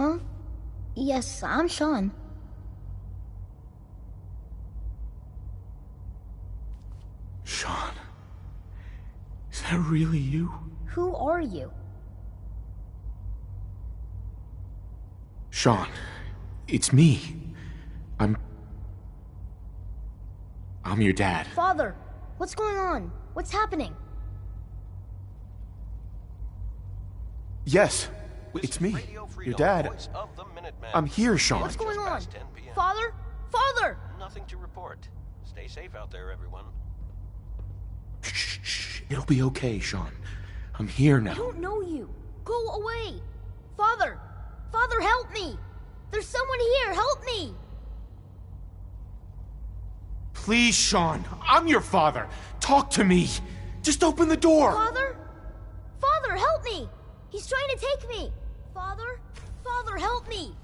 Huh? Yes, I'm Shaun. Shaun, is that really you? Who are you? Shaun, it's me. I'm your dad. Father, what's going on? What's happening? Yes, it's me, your dad. I'm here, Shaun. What's going on? Father? Father! Nothing to report. Stay safe out there, everyone. Shh. It'll be okay, Shaun. I'm here now. I don't know you. Go away. Father! Father, help me! There's someone here, help me! Please, Shaun. I'm your father. Talk to me. Just open the door. Father? Father, help me! He's trying to take me! Father? Father, help me!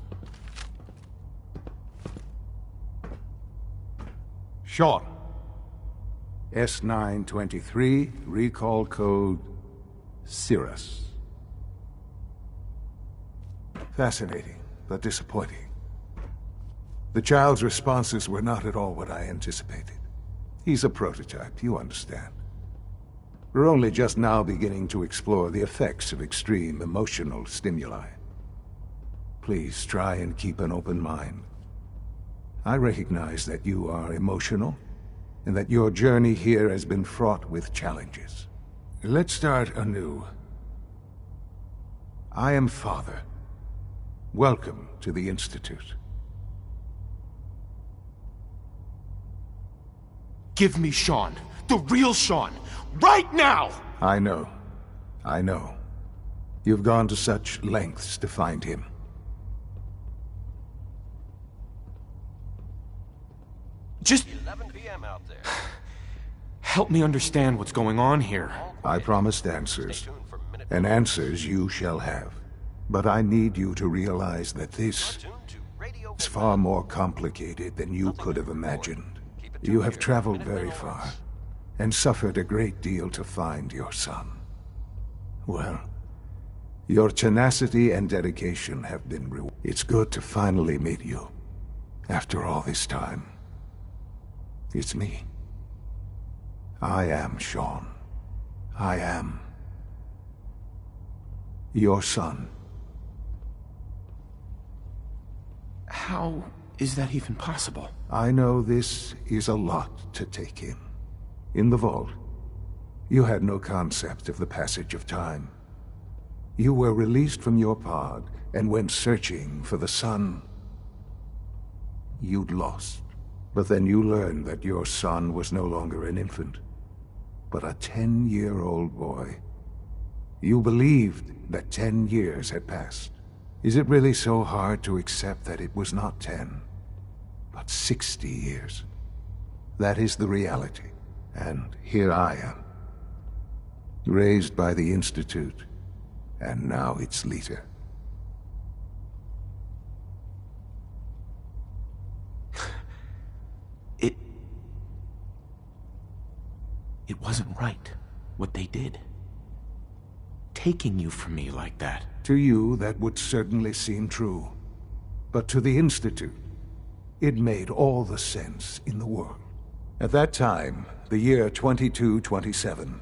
Shaun. S923, recall code Cirrus. Fascinating, but disappointing. The child's responses were not at all what I anticipated. He's a prototype, you understand. We're only just now beginning to explore the effects of extreme emotional stimuli. Please try and keep an open mind. I recognize that you are emotional, and that your journey here has been fraught with challenges. Let's start anew. I am Father. Welcome to the Institute. Give me Shaun. The real Shaun. Right now! I know. I know. You've gone to such lengths to find him. Just 11 p.m. out there. help me understand what's going on here. I promised answers, and answers you shall have. But I need you to realize that this is far more complicated than you could have imagined. You have traveled very far, and suffered a great deal to find your son. Well, your tenacity and dedication have been rewarded. It's good to finally meet you, after all this time. It's me. I am Shaun. I am your son. How is that even possible? I know this is a lot to take in. In the vault, you had no concept of the passage of time. You were released from your pod and went searching for the sun you'd lost. But then you learned that your son was no longer an infant, but a 10-year-old boy. You believed that 10 years had passed. Is it really so hard to accept that it was not 10, but 60 years? That is the reality. And here I am, raised by the Institute, and now its leader. It wasn't right, what they did. Taking you from me like that. To you, that would certainly seem true. But to the Institute, it made all the sense in the world. At that time, the year 2227,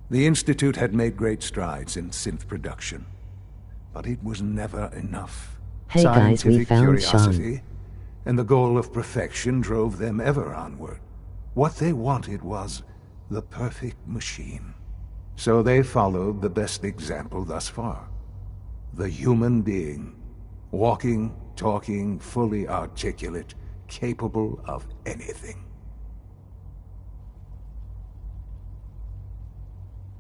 the Institute had made great strides in synth production. But it was never enough. Hey guys, we found curiosity Shaun. and the goal of perfection drove them ever onward. What they wanted was the perfect machine. So they followed the best example thus far. The human being. Walking, talking, fully articulate, capable of anything.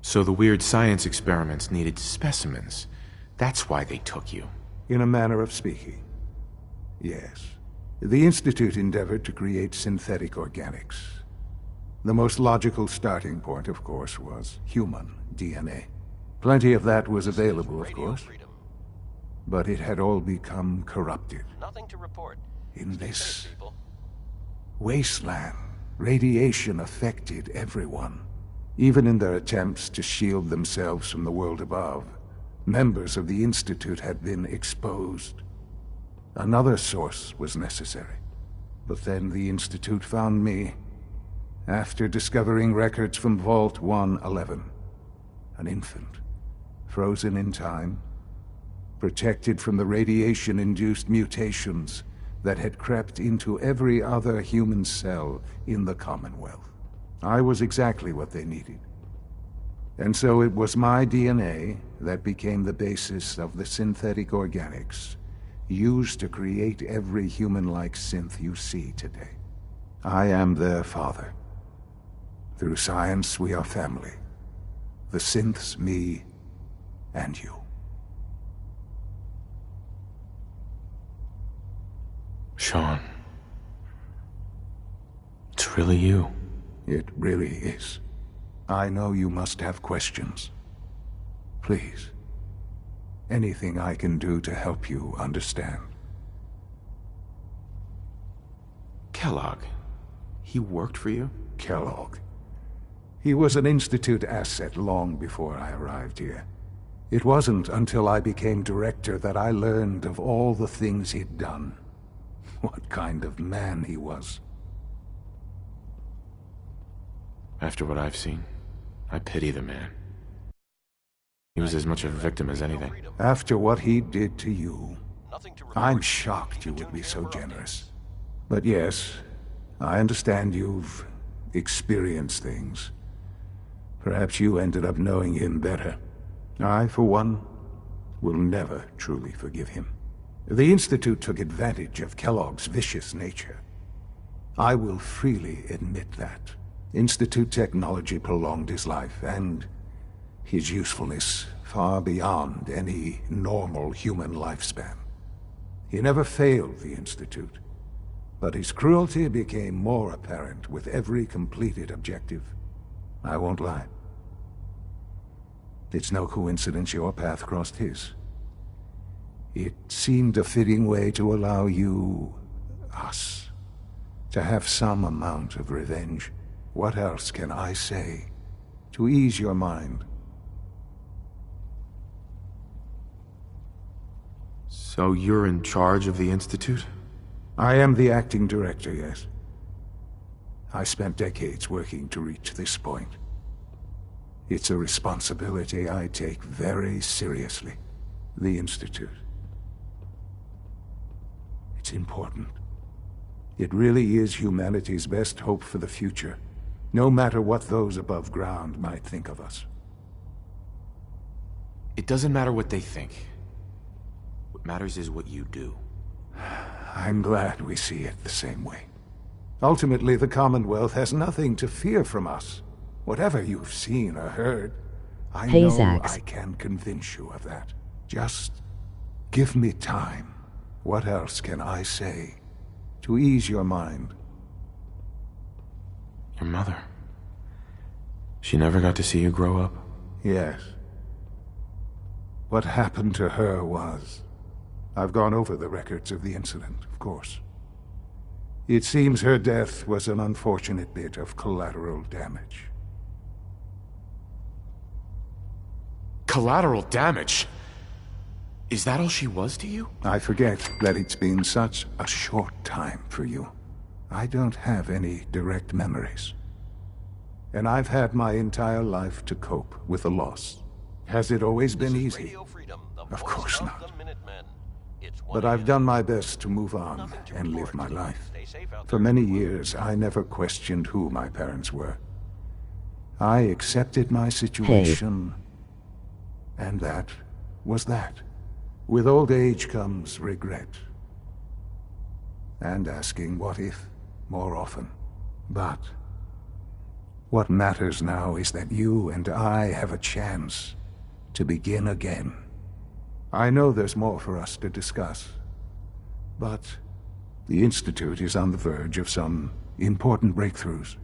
So the weird science experiments needed specimens. That's why they took you. In a manner of speaking. Yes. The Institute endeavored to create synthetic organics. The most logical starting point, of course, was human DNA. Plenty of that was available, of course. But it had all become corrupted. Nothing to report. In this wasteland, radiation affected everyone. Even in their attempts to shield themselves from the world above, Members of the Institute had been exposed. Another source was necessary. But then the Institute found me after discovering records from Vault 111. An infant, frozen in time, protected from the radiation-induced mutations that had crept into every other human cell in the Commonwealth. I was exactly what they needed. And so it was my DNA that became the basis of the synthetic organics used to create every human-like synth you see today. I am their father. Through science, we are family. The synths, me, and you. Shaun. It's really you. It really is. I know you must have questions. Please. Anything I can do to help you understand. Kellogg. He worked for you? Kellogg. He was an Institute asset long before I arrived here. It wasn't until I became director that I learned of all the things he'd done. What kind of man he was. After what I've seen, I pity the man. He was as much a victim as anything. After what he did to you, I'm shocked you would be so generous. But yes, I understand you've experienced things. Perhaps you ended up knowing him better. I, for one, will never truly forgive him. The Institute took advantage of Kellogg's vicious nature. I will freely admit that. Institute technology prolonged his life, and his usefulness far beyond any normal human lifespan. He never failed the Institute, but his cruelty became more apparent with every completed objective. I won't lie. It's no coincidence your path crossed his. It seemed a fitting way to allow you, us, to have some amount of revenge. What else can I say to ease your mind? So you're in charge of the Institute? I am the acting director, yes. I spent decades working to reach this point. It's a responsibility I take very seriously. The Institute. It's important. It really is humanity's best hope for the future, no matter what those above ground might think of us. It doesn't matter what they think. What matters is what you do. I'm glad we see it the same way. Ultimately, the Commonwealth has nothing to fear from us. Whatever you've seen or heard, I know I can convince you of that. Just give me time. What else can I say to ease your mind? Your mother. She never got to see you grow up? Yes. What happened to her was... I've gone over the records of the incident, of course. It seems her death was an unfortunate bit of collateral damage. Collateral damage? Is that all she was to you? I forget that it's been such a short time for you. I don't have any direct memories. And I've had my entire life to cope with the loss. Has it always been easy? Of course not. But I've done my best to move on and live my life. For many years, I never questioned who my parents were. I accepted my situation, and that was that. With old age comes regret. And asking what if more often. But what matters now is that you and I have a chance to begin again. I know there's more for us to discuss, but the Institute is on the verge of some important breakthroughs.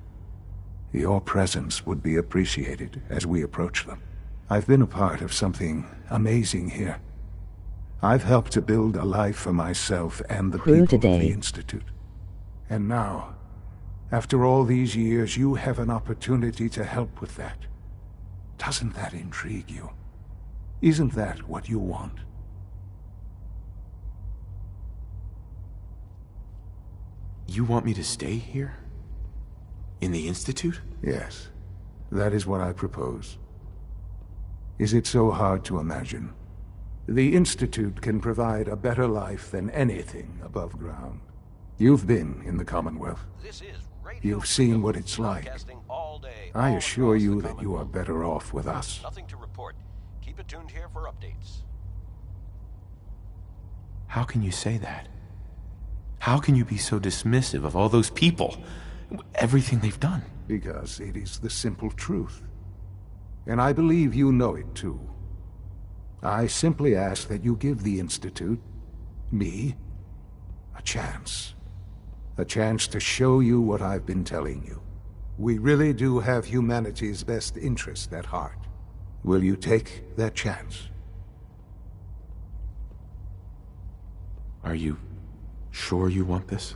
Your presence would be appreciated as we approach them. I've been a part of something amazing here. I've helped to build a life for myself and the people of the Institute. And now, after all these years, you have an opportunity to help with that. Doesn't that intrigue you? Isn't that what you want? You want me to stay here? In the Institute? Yes, that is what I propose. Is it so hard to imagine? The Institute can provide a better life than anything above ground. You've been in the Commonwealth. You've seen what it's like. I assure you that you are better off with us. Nothing to report. Keep it tuned here for updates. How can you say that? How can you be so dismissive of all those people? Everything they've done? Because it is the simple truth. And I believe you know it too. I simply ask that you give the Institute, me, a chance. A chance to show you what I've been telling you. We really do have humanity's best interest at heart. Will you take that chance? Are you sure you want this?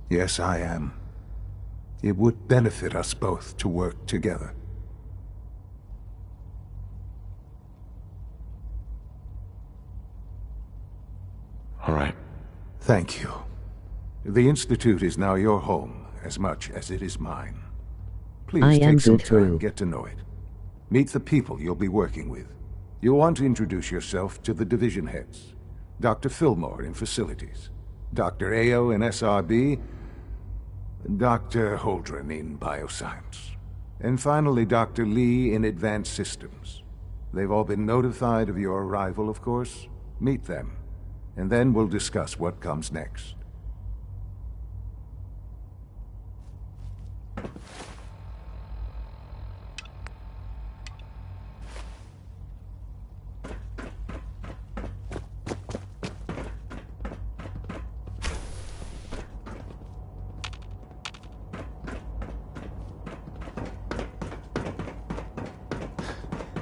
Yes, I am. It would benefit us both to work together. All right. Thank you. The Institute is now your home as much as it is mine. Please take some time and get to know it. Meet the people you'll be working with. You'll want to introduce yourself to the division heads. Dr. Fillmore in Facilities, Dr. Ayo in SRB, Dr. Holdren in Bioscience, and finally Dr. Lee in Advanced Systems. They've all been notified of your arrival, of course. Meet them, and then we'll discuss what comes next.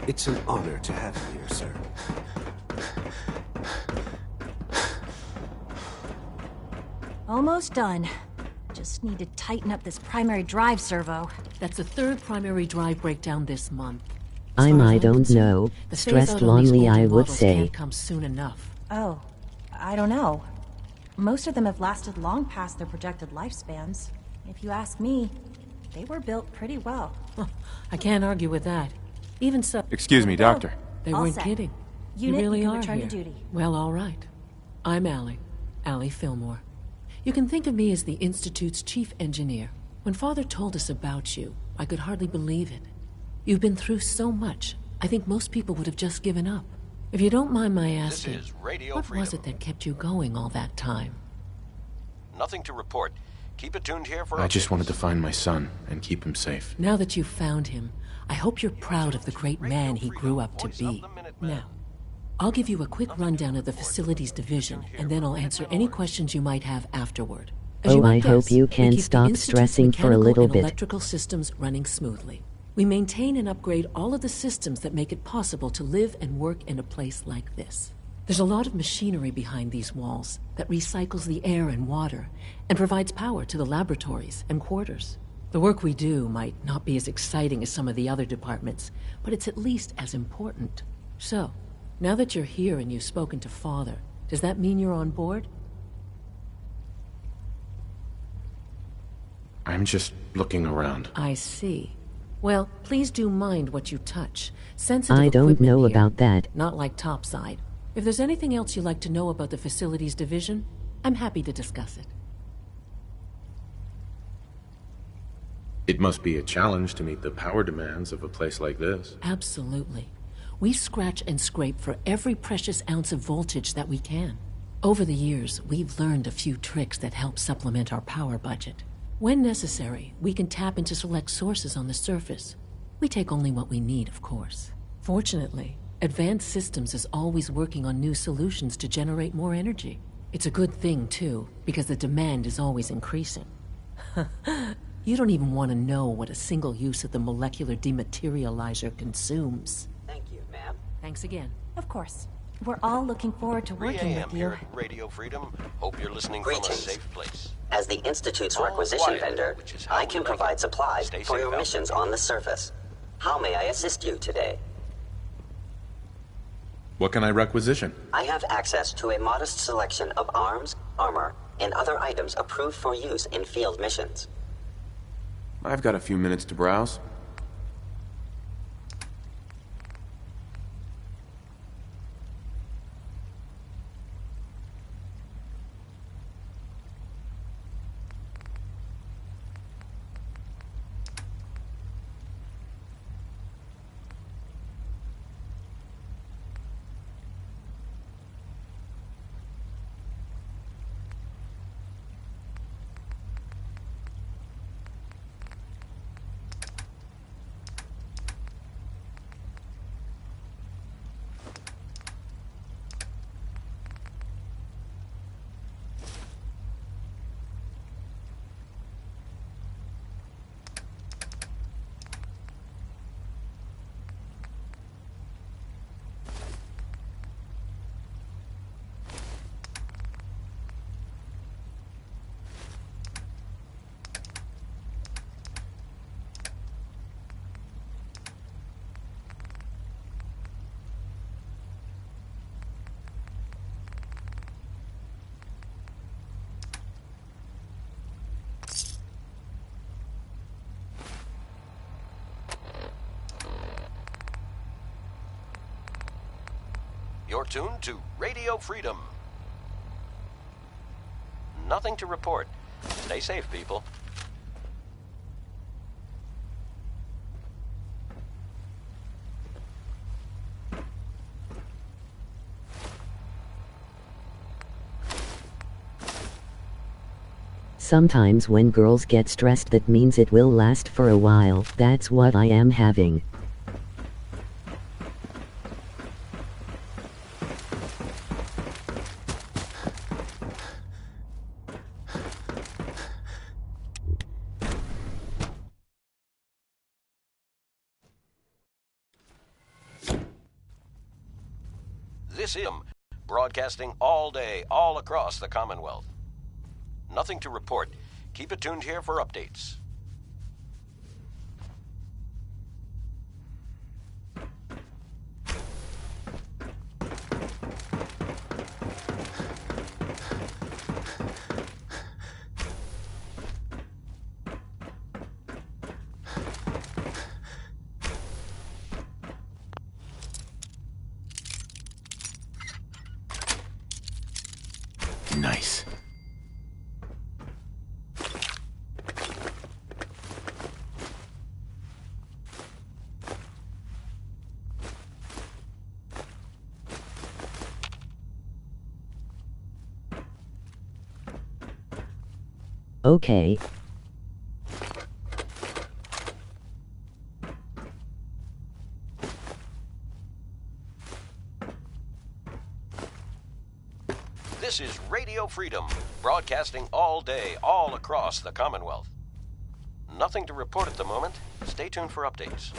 It's an honor to have you here, sir. Almost done. Just need to tighten up this primary drive servo. That's the third primary drive breakdown this month. I don't know. Stressed lonely, I would say. Can't come soon enough. Oh, I don't know. Most of them have lasted long past their projected lifespans. If you ask me, they were built pretty well. I can't argue with that. Even so... Excuse me, Doctor. They All weren't set. kidding. Unit, You really you can are return here. to duty. Well, all right. I'm Allie Fillmore. You can think of me as the Institute's chief engineer. When Father told us about you, I could hardly believe it. You've been through so much, I think most people would have just given up. If you don't mind my asking, This is Radio what Freedom. was it that kept you going all that time? Nothing to report. Keep it tuned here for I just updates. wanted to find my son and keep him safe. Now that you've found him, I hope you're proud of the great man he grew up to be. Now, I'll give you a quick rundown of the Facilities Division, and then I'll answer any questions you might have afterward. As you Oh, might I hope guess, you we can keep the stop Institute's stressing for a mechanical little and bit. electrical systems running smoothly. We maintain and upgrade all of the systems that make it possible to live and work in a place like this. There's a lot of machinery behind these walls that recycles the air and water and provides power to the laboratories and quarters. The work we do might not be as exciting as some of the other departments, but it's at least as important. So, now that you're here and you've spoken to Father, does that mean you're on board? I'm just looking around. I see. Well, please do mind what you touch. Sensitive I don't equipment know here, about that. Not like topside. If there's anything else you'd like to know about the Facilities Division, I'm happy to discuss it. It must be a challenge to meet the power demands of a place like this. Absolutely. We scratch and scrape for every precious ounce of voltage that we can. Over the years, we've learned a few tricks that help supplement our power budget. When necessary, we can tap into select sources on the surface. We take only what we need, of course. Fortunately, Advanced Systems is always working on new solutions to generate more energy. It's a good thing, too, because the demand is always increasing. You don't even want to know what a single use of the molecular dematerializer consumes. Thank you, ma'am. Thanks again. Of course. We're all looking forward to 3 working a.m. with you. here at Radio Freedom. Hope you're listening from a Greetings. safe place. As the Institute's All requisition quiet, vendor, which is how I we can like provide it. supplies Stay for safe your out missions there. on the surface. How may I assist you today? What can I requisition? I have access to a modest selection of arms, armor, and other items approved for use in field missions. I've got a few minutes to browse. You're tuned to Radio Freedom. Nothing to report. Stay safe, people. Sometimes when girls get stressed, that means it will last for a while. That's what I am having. This is broadcasting all day, all across the Commonwealth. Nothing to report. Keep it tuned here for updates. Nice. Okay. This is Radio Freedom, broadcasting all day, all across the Commonwealth. Nothing to report at the moment. Stay tuned for updates.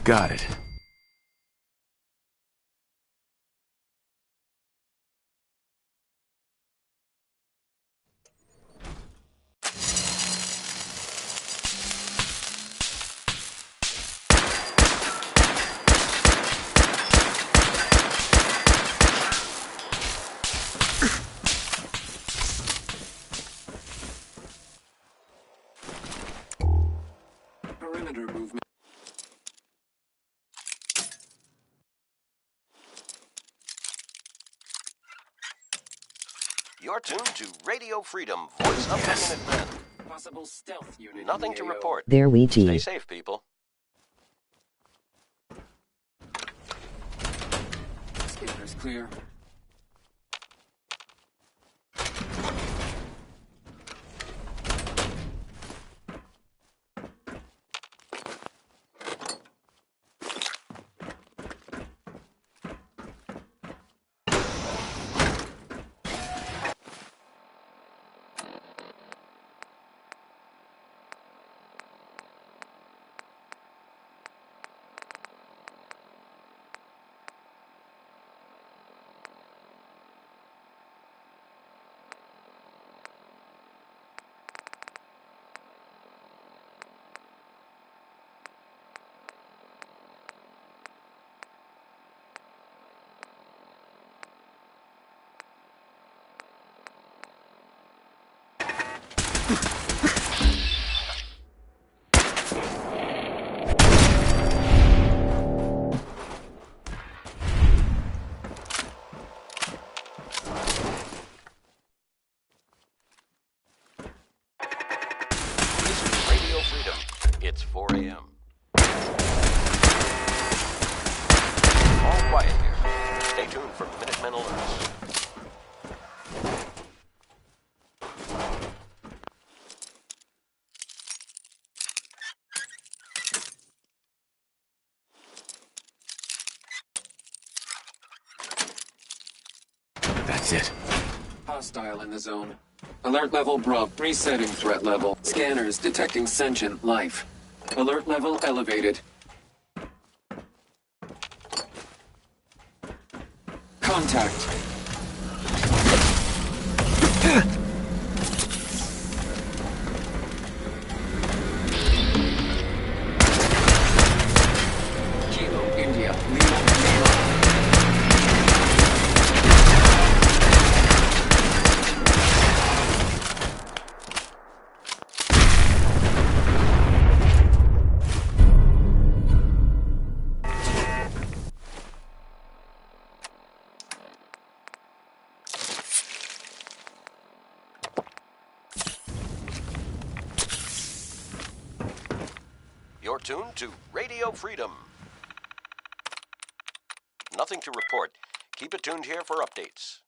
Got it. Perimeter movement. You're tuned to Radio Freedom, voice of the Minutemen. Possible stealth unit. Nothing to report. There we Stay go. safe, people. Scanner's clear. This is Radio Freedom. It's 4 a.m. All quiet here. Stay tuned for Minutemen alerts. That's it. Hostile in the zone. Alert level broke. Resetting threat level. Scanners detecting sentient life. Alert level elevated. Contact. Kilo India. Lima Lima. You're tuned to Radio Freedom. Nothing to report. Keep it tuned here for updates.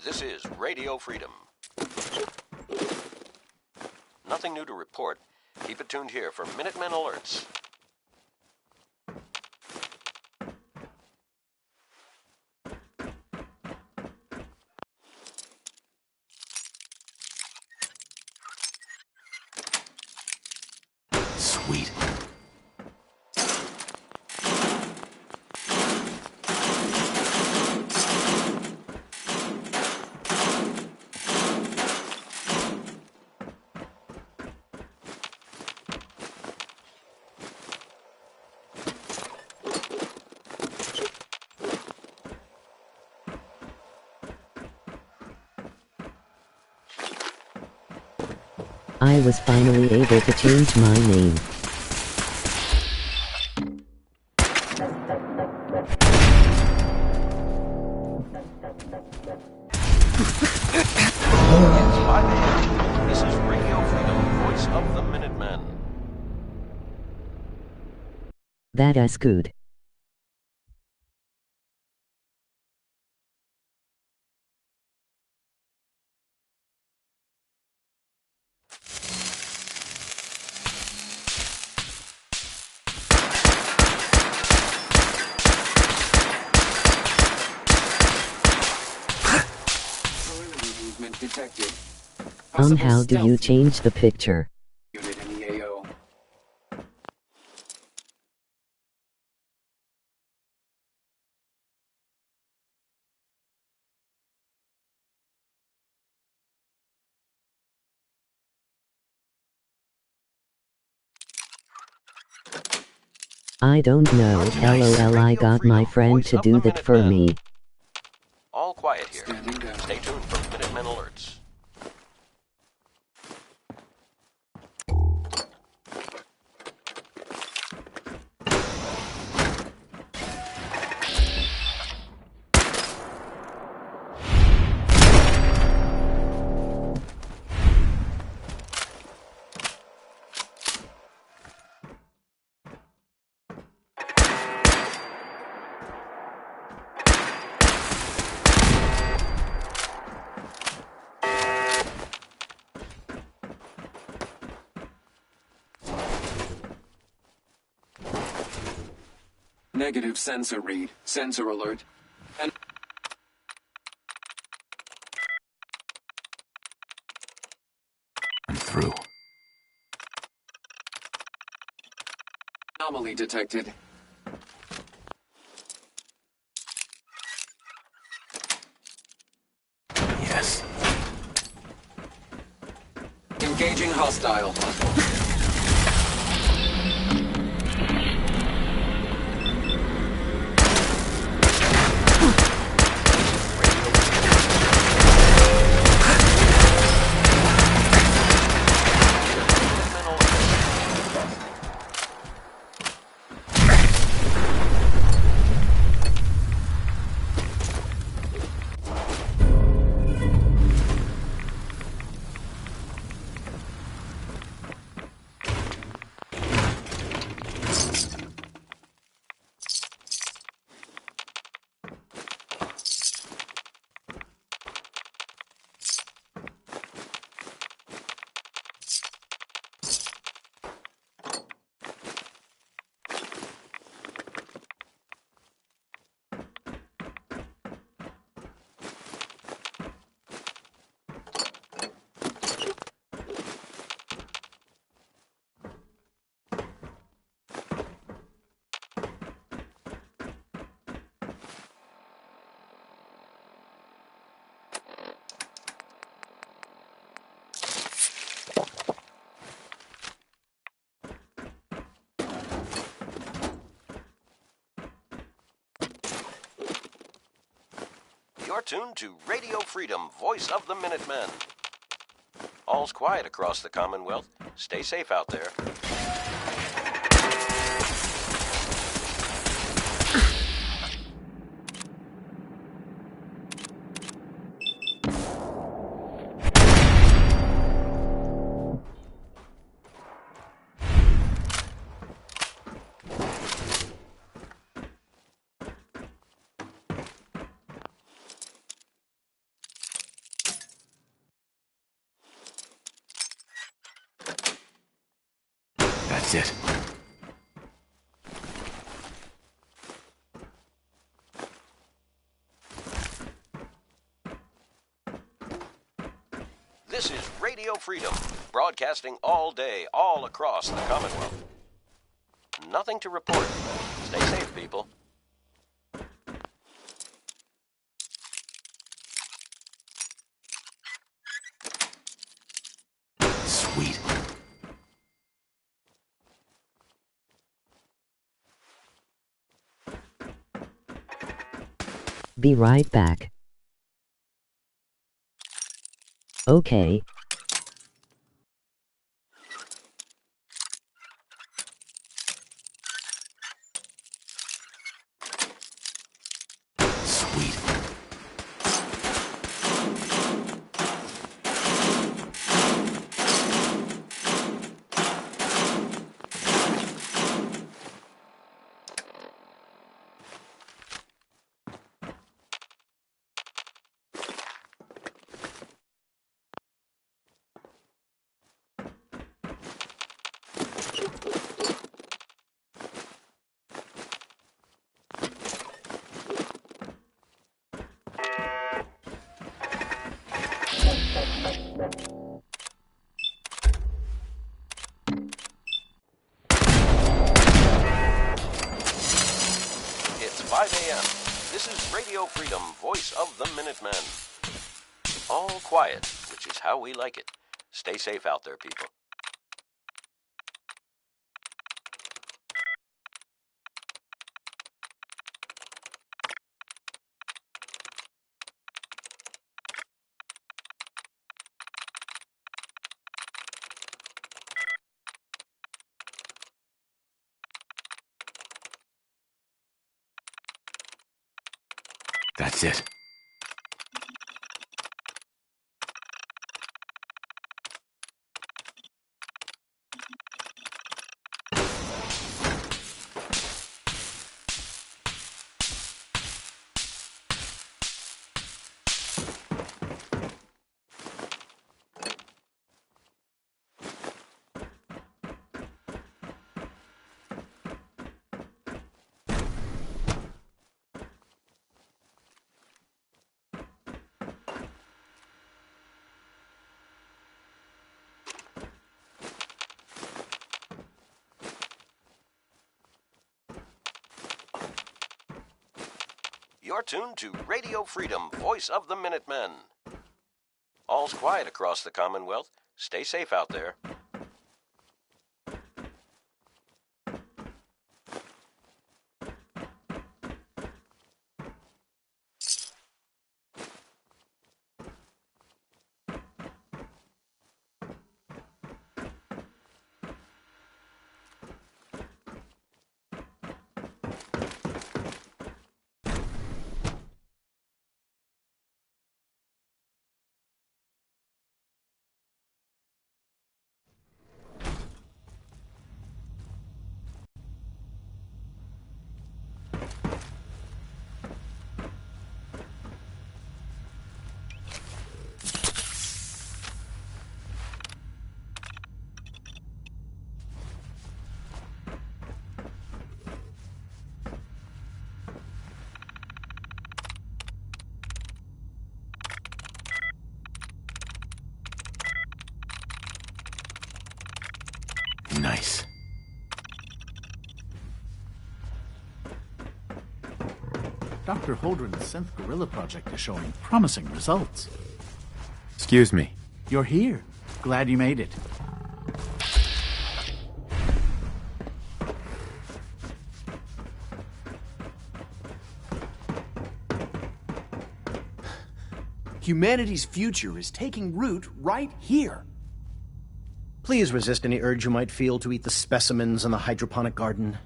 This is Radio Freedom. Nothing new to report. Keep it tuned here for Minutemen alerts. Sweet. I was finally able to change my name. It's 5 a.m. This is Radio Freedom, voice of the Minutemen. That's good. Detected. How do you change the picture? Unit in the AO. I don't know. LOL, I got my friend to do that for me. All quiet here. Stay tuned for Minutemen Minutemen alerts. Negative sensor read. Sensor alert. And I'm through. anomaly detected. Yes. Engaging hostile. You're tuned to Radio Freedom, voice of the Minutemen. All's quiet across the Commonwealth. Stay safe out there. That's it. This is Radio Freedom, broadcasting all day, all across the Commonwealth. Nothing to report. Stay safe, people. Sweet. Be right back. Okay. Sweet. It's 5 a.m. This is Radio Freedom, voice of the Minutemen. All quiet, which is how we like it. Stay safe out there, people. That's it. You're tuned to Radio Freedom, voice of the Minutemen. All's quiet across the Commonwealth. Stay safe out there. Nice. Dr. Holdren's synth gorilla project is showing promising results. Excuse me. You're here. Glad you made it. Humanity's future is taking root right here. Please resist any urge you might feel to eat the specimens in the hydroponic garden.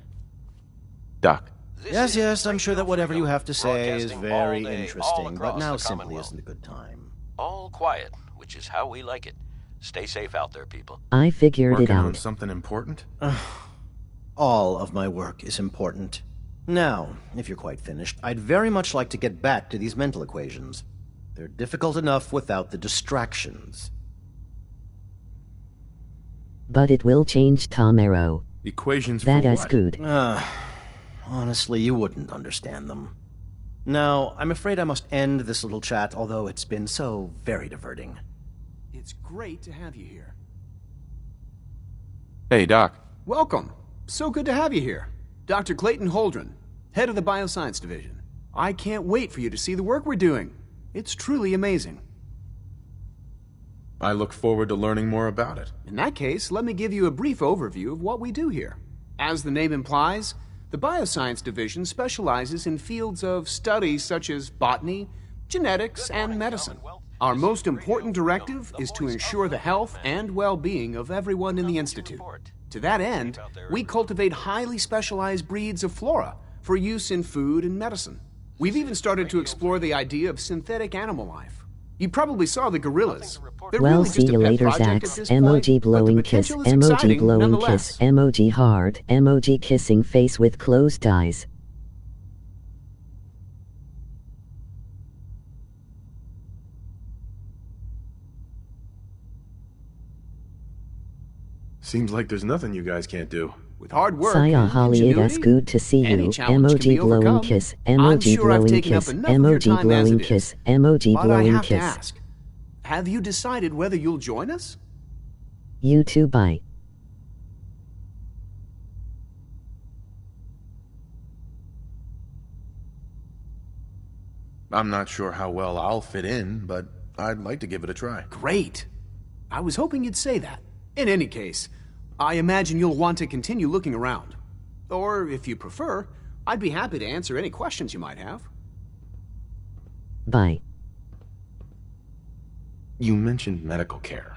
Doc. Yes, I'm sure that whatever you have to say is very interesting, but now simply isn't a good time. All quiet, which is how we like it. Stay safe out there, people. I figured it Working on out. something important? All of my work is important. Now, if you're quite finished, I'd very much like to get back to these mental equations. They're difficult enough without the distractions. But it will change tomorrow. Equations for That what? is good. Honestly, you wouldn't understand them. Now, I'm afraid I must end this little chat, although it's been so very diverting. It's great to have you here. Hey, Doc. Welcome. So good to have you here. Dr. Clayton Holdren, head of the Bioscience Division. I can't wait for you to see the work we're doing. It's truly amazing. I look forward to learning more about it. In that case, let me give you a brief overview of what we do here. As the name implies, the Bioscience Division specializes in fields of study such as botany, genetics, and medicine. Our most important directive is to ensure the health and well-being of everyone in the Institute. To that end, we cultivate highly specialized breeds of flora for use in food and medicine. We've even started to explore the idea of synthetic animal life. You probably saw the gorillas. They're Well, really see just a you pet later, project at Zax. this Emoji point, but the blowing kiss. potential is Emoji exciting blowing nonetheless. kiss. Emoji hard. Emoji kissing face with closed eyes. Seems like there's nothing you guys can't do. With hard work Saya and Holly, it is ingenuity, good to see any you. challenge can be Emoji blowing overcome. kiss. I'm Emoji sure I've blowing taken up kiss. enough of your Emoji time as blowing it is. kiss. Emoji But I blowing have to kiss. ask, have you decided whether you'll join us? You too, bye. I'm not sure how well I'll fit in, but I'd like to give it a try. Great. I was hoping you'd say that. In any case, I imagine you'll want to continue looking around. Or, if you prefer, I'd be happy to answer any questions you might have. Bye. You mentioned medical care.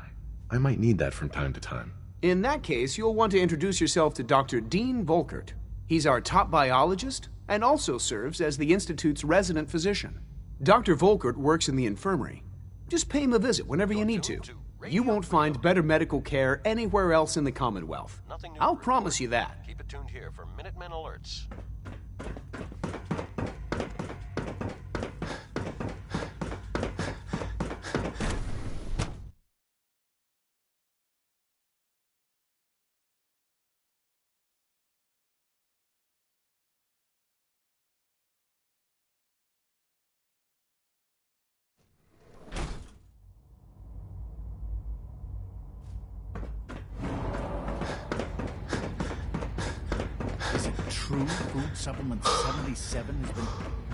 I might need that from time to time. In that case, you'll want to introduce yourself to Dr. Dean Volkert. He's our top biologist and also serves as the Institute's resident physician. Dr. Volkert works in the infirmary. Just pay him a visit whenever you need to. You won't find better medical care anywhere else in the Commonwealth. I'll promise you that. Keep it tuned here for Minutemen alerts. True Food Supplement 77 has been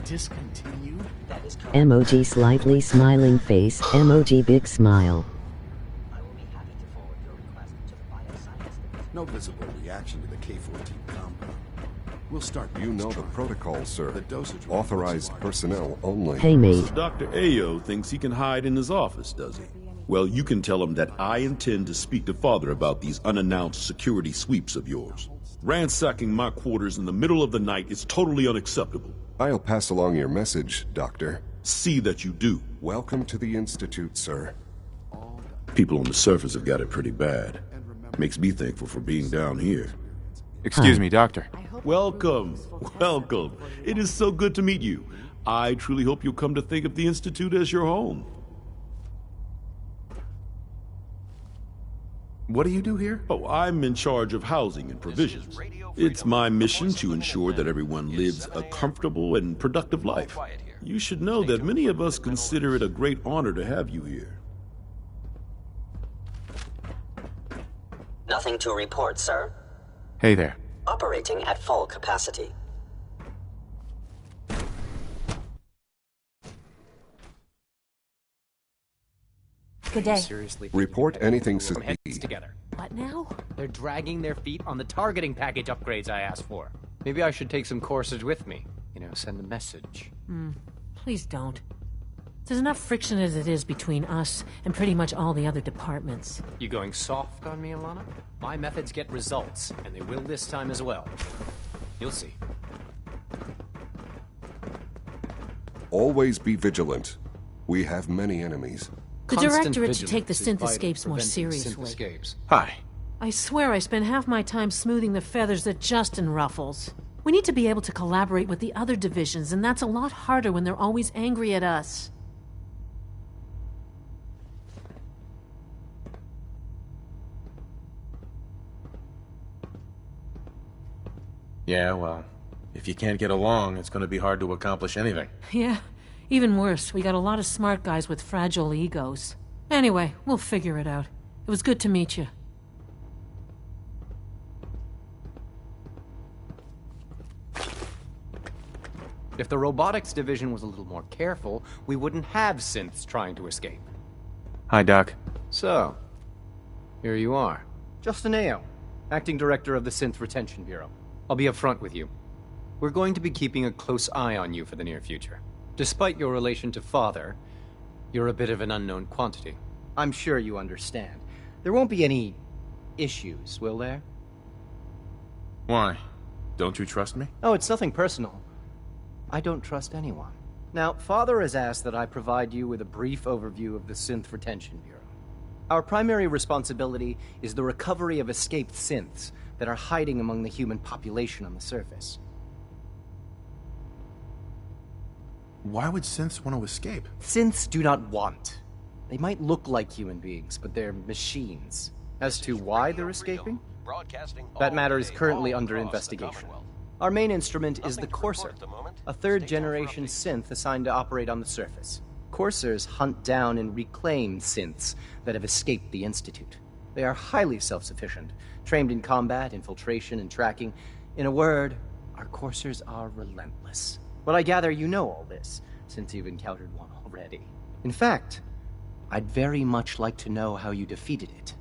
discontinued? That is correct. Emoji slightly smiling face, emoji big smile. I will be happy to forward your request to the bioscience division. No visible reaction to the K-14 compound. We'll start. You know the protocol, sir. Authorized personnel only. Hey, mate. So Dr. Ayo thinks he can hide in his office, does he? Well, you can tell him that I intend to speak to Father about these unannounced security sweeps of yours. Ransacking my quarters in the middle of the night is totally unacceptable. I'll pass along your message, Doctor. See that you do. Welcome to the Institute, sir. People on the surface have got it pretty bad. Makes me thankful for being down here. Excuse me, Doctor. Welcome. Welcome. It is so good to meet you. I truly hope you'll come to think of the Institute as your home. What do you do here? Oh, I'm in charge of housing and provisions. It's my mission to ensure that everyone lives a comfortable and productive life. You should know that many of us consider it a great honor to have you here. Nothing to report, sir. Hey there. Operating at full capacity. Good day. Seriously. Report anything suspicious. Together. What now? They're dragging their feet on the targeting package upgrades I asked for. Maybe I should take some courses with me. You know, send a message. Please don't. There's enough friction as it is between us and pretty much all the other departments. You going soft on me, Alana? My methods get results, and they will this time as well. You'll see. Always be vigilant. We have many enemies. The Constant Directorate should take the vigilance synth is vital escapes more preventing seriously. synth escapes. Hi. I swear I spend half my time smoothing the feathers that Justin ruffles. We need to be able to collaborate with the other divisions, and that's a lot harder when they're always angry at us. Yeah, well, if you can't get along, it's going to be hard to accomplish anything. Yeah, even worse, we got a lot of smart guys with fragile egos. Anyway, we'll figure it out. It was good to meet you. If the robotics division was a little more careful, we wouldn't have synths trying to escape. Hi, Doc. So, here you are. Justin Ayo, Acting Director of the Synth Retention Bureau. I'll be upfront with you. We're going to be keeping a close eye on you for the near future. Despite your relation to Father, you're a bit of an unknown quantity. I'm sure you understand. There won't be any issues, will there? Why? Don't you trust me? Oh, it's nothing personal. I don't trust anyone. Now, Father has asked that I provide you with a brief overview of the Synth Retention Bureau. Our primary responsibility is the recovery of escaped synths that are hiding among the human population on the surface. Why would synths want to escape? Synths do not want. They might look like human beings, but they're machines. As to why they're escaping? That matter is currently under investigation. Our main instrument is the Courser, a third-generation synth assigned to operate on the surface. Coursers hunt down and reclaim synths that have escaped the Institute. They are highly self-sufficient, trained in combat, infiltration, and tracking. In a word, our Coursers are relentless. But I gather you know all this, since you've encountered one already. In fact, I'd very much like to know how you defeated it.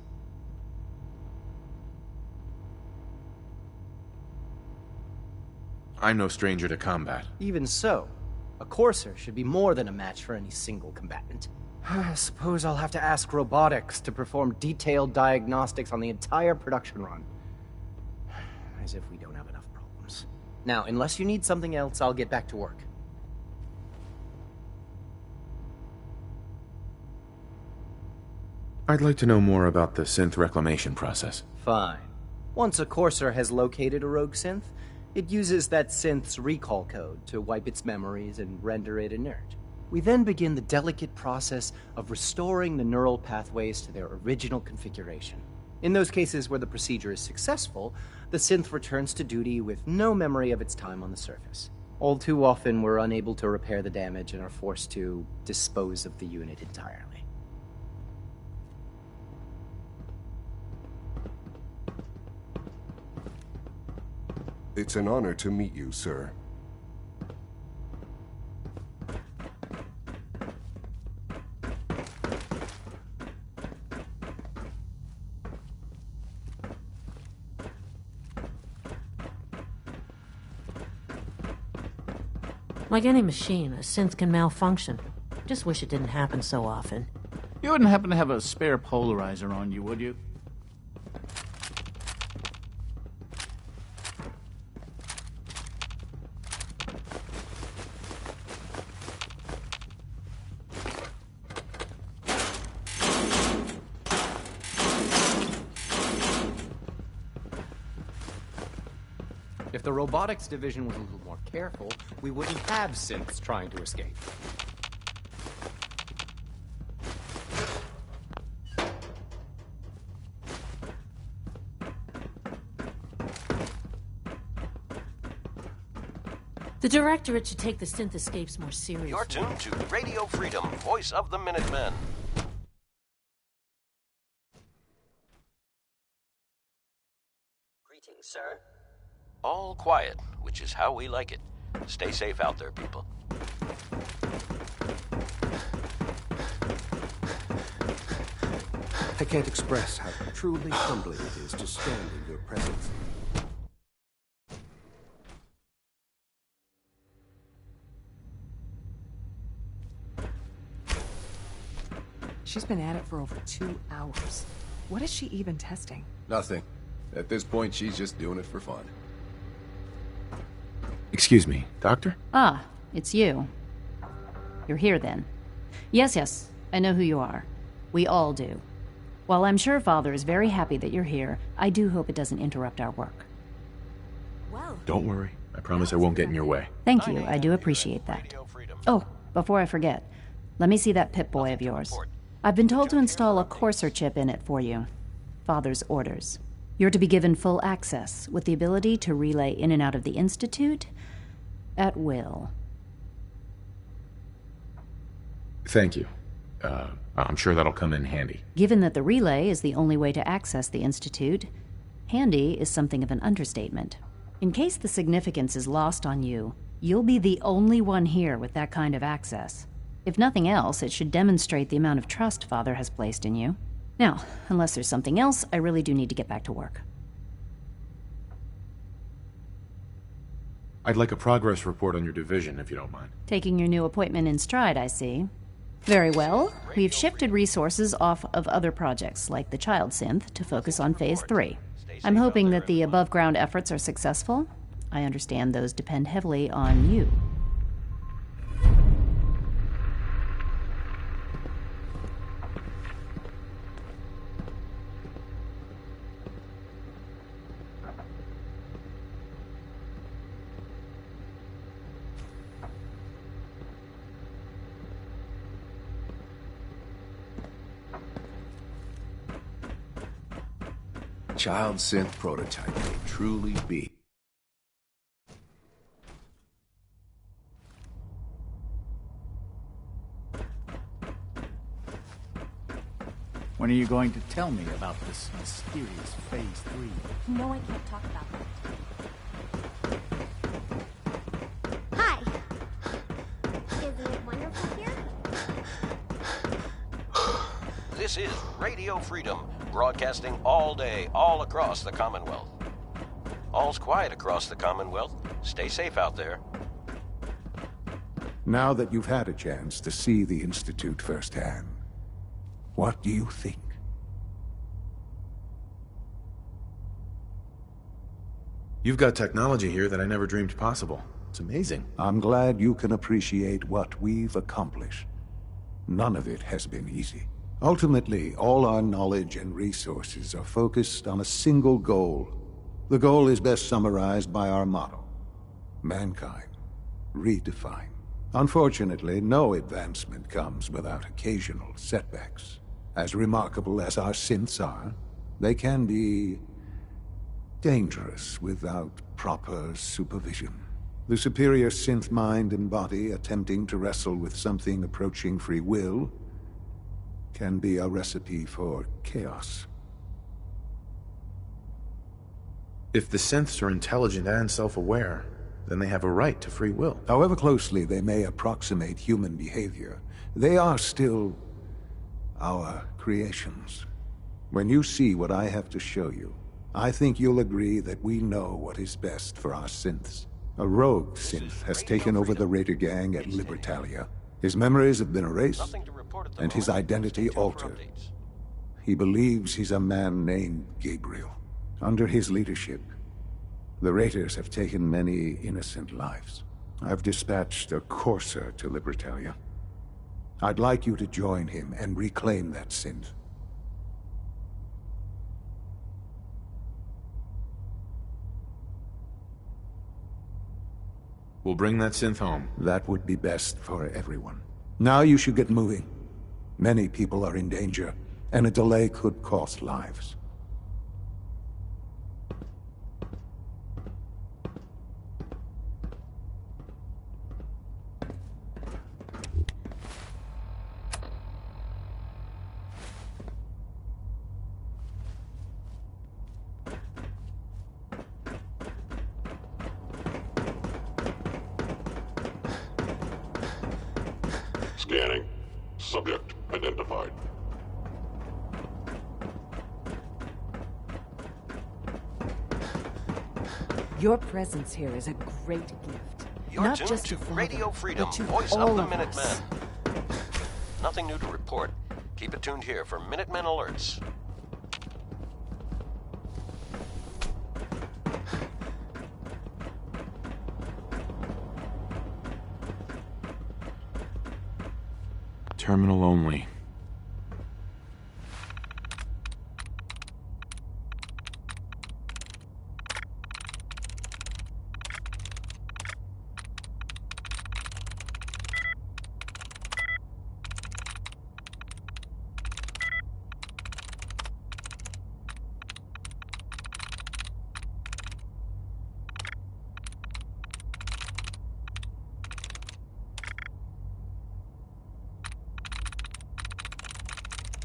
I'm no stranger to combat. Even so, a Courser should be more than a match for any single combatant. I suppose I'll have to ask robotics to perform detailed diagnostics on the entire production run. As if we don't have enough problems. Now, unless you need something else, I'll get back to work. I'd like to know more about the synth reclamation process. Fine. Once a Courser has located a rogue synth, it uses that synth's recall code to wipe its memories and render it inert. We then begin the delicate process of restoring the neural pathways to their original configuration. In those cases where the procedure is successful, the synth returns to duty with no memory of its time on the surface. All too often, we're unable to repair the damage and are forced to dispose of the unit entirely. It's an honor to meet you, sir. Like any machine, a synth can malfunction. Just wish it didn't happen so often. You wouldn't happen to have a spare polarizer on you, would you? If the robotics division was a little more careful, we wouldn't have synths trying to escape. The Directorate should take the synth escapes more seriously. You're tuned to Radio Freedom, voice of the Minutemen. Greetings, sir. All quiet, which is how we like it. Stay safe out there, people. I can't express how truly humbling it is to stand in your presence. She's been at it for over 2 hours. What is she even testing? Nothing. At this point, she's just doing it for fun. Excuse me, Doctor? Ah, it's you. You're here then. Yes, I know who you are. We all do. While I'm sure Father is very happy that you're here, I do hope it doesn't interrupt our work. Well, Don't worry. I promise I won't get in your way. Thank you, I do appreciate that. Oh, before I forget, let me see that Pip-Boy of yours. I've been told to install a Courser chip in it for you. Father's orders. You're to be given full access, with the ability to relay in and out of the Institute at will. Thank you. I'm sure that'll come in handy. Given that the relay is the only way to access the Institute, handy is something of an understatement. In case the significance is lost on you, you'll be the only one here with that kind of access. If nothing else, it should demonstrate the amount of trust Father has placed in you. Now, unless there's something else, I really do need to get back to work. I'd like a progress report on your division, if you don't mind. Taking your new appointment in stride, I see. Very well. We've shifted resources off of other projects, like the Child Synth, to focus on Phase 3. I'm hoping that the above-ground efforts are successful. I understand those depend heavily on you. Child synth prototype may truly be. When are you going to tell me about this mysterious Phase 3? No, I can't talk about that. Hi. Isn't it wonderful here? This is Radio Freedom, broadcasting all day, all across the Commonwealth. All's quiet across the Commonwealth. Stay safe out there. Now that you've had a chance to see the Institute firsthand, what do you think? You've got technology here that I never dreamed possible. It's amazing. I'm glad you can appreciate what we've accomplished. None of it has been easy. Ultimately, all our knowledge and resources are focused on a single goal. The goal is best summarized by our motto: mankind, redefine. Unfortunately, no advancement comes without occasional setbacks. As remarkable as our synths are, they can be dangerous without proper supervision. The superior synth mind and body attempting to wrestle with something approaching free will can be a recipe for chaos. If the synths are intelligent and self-aware, then they have a right to free will. However closely they may approximate human behavior, they are still our creations. When you see what I have to show you, I think you'll agree that we know what is best for our synths. A rogue synth has taken over the Raider gang at Libertalia. His memories have been erased, and his identity altered. He believes he's a man named Gabriel. Under his leadership, the Raiders have taken many innocent lives. I've dispatched a courser to Libertalia. I'd like you to join him and reclaim that synth. We'll bring that synth home. That would be best for everyone. Now you should get moving. Many people are in danger, and a delay could cost lives. Scanning. Subject identified. Your presence here is a great gift. You're Not tuned just to to Father, Radio Freedom, but to voice all of the of Minutemen. us. Nothing new to report. Keep it tuned here for Minutemen alerts. Terminal only.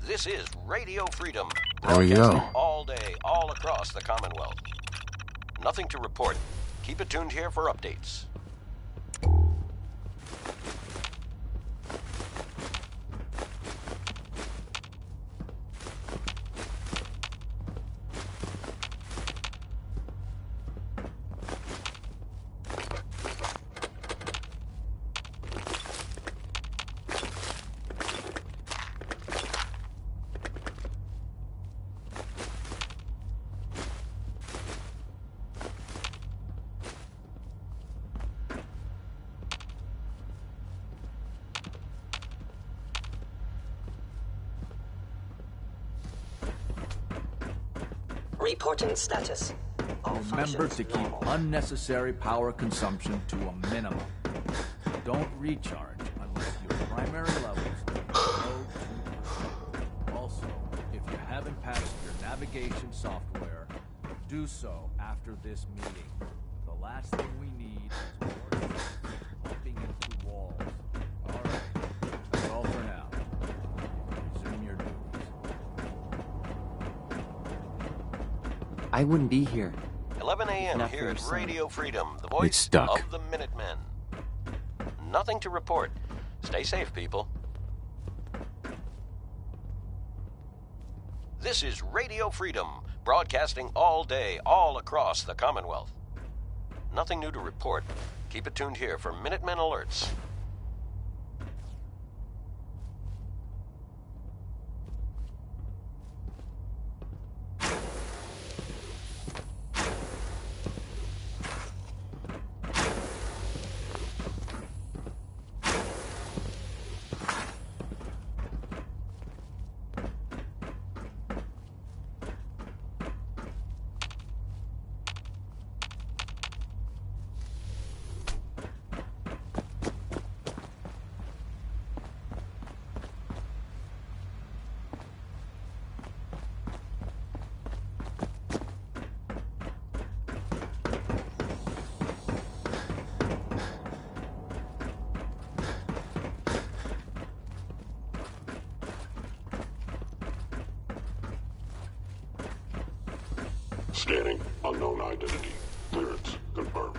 This is Radio Freedom, There we go. broadcasting all day, all across the Commonwealth. Nothing to report. Keep it tuned here for updates. Reporting status. Remember to keep unnecessary power consumption to a minimum. Don't recharge unless your primary levels are below 2%. Also, if you haven't patched your navigation software, do so after this meeting. The last thing we need is more bumping into walls. Alright, that's all for now. Resume your duties. I wouldn't be here. 11 a.m. Not for here your at son. Radio Freedom, the voice It's stuck. of the Minutemen. Nothing to report. Stay safe, people. This is Radio Freedom, broadcasting all day, all across the Commonwealth. Nothing new to report. Keep it tuned here for Minutemen alerts. Scanning. Unknown identity. Clearance confirmed.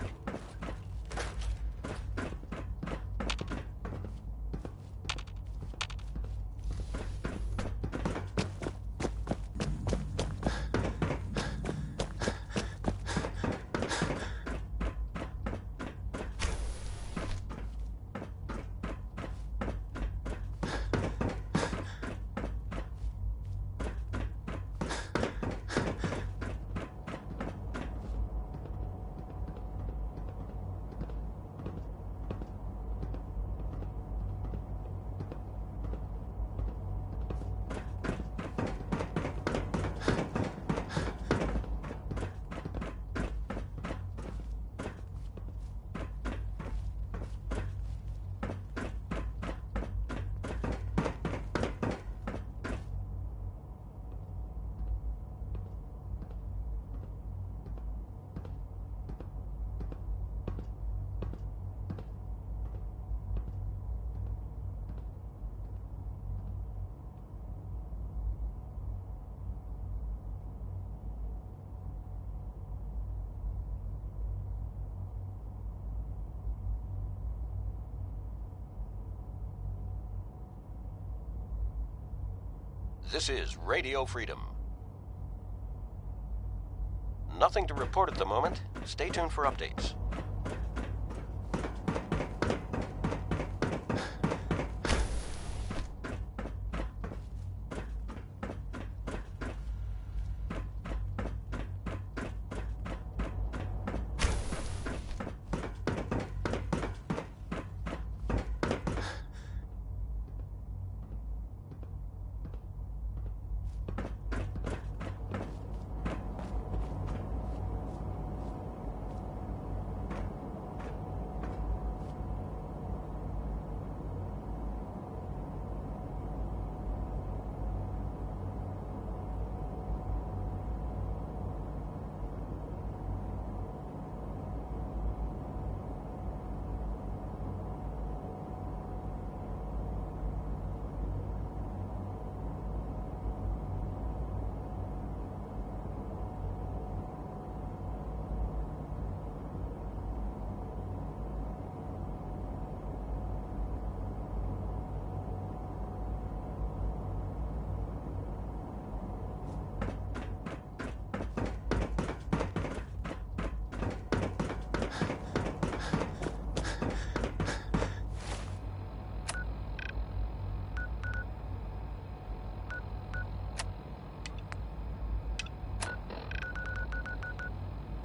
This is Radio Freedom. Nothing to report at the moment. Stay tuned for updates.